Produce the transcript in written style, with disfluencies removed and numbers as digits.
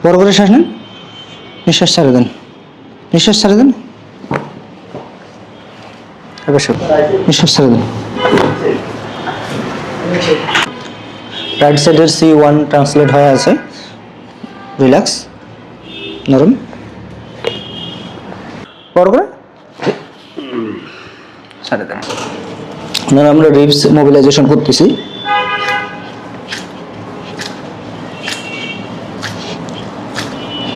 বড় করে শ্বাস নেন, নিঃশ্বাস ছেড়ে দেন, নিঃশ্বাস ছেড়ে দেন, এবার নিঃশ্বাস ছেড়ে দেন। রাইট সাইডের C1 ট্রান্সলেট হয়ে আছে। রিল্যাক্স, নরম, বড় করে ছেড়ে দেন। আমরা রিবস মোবিলাইজেশন করতেছি।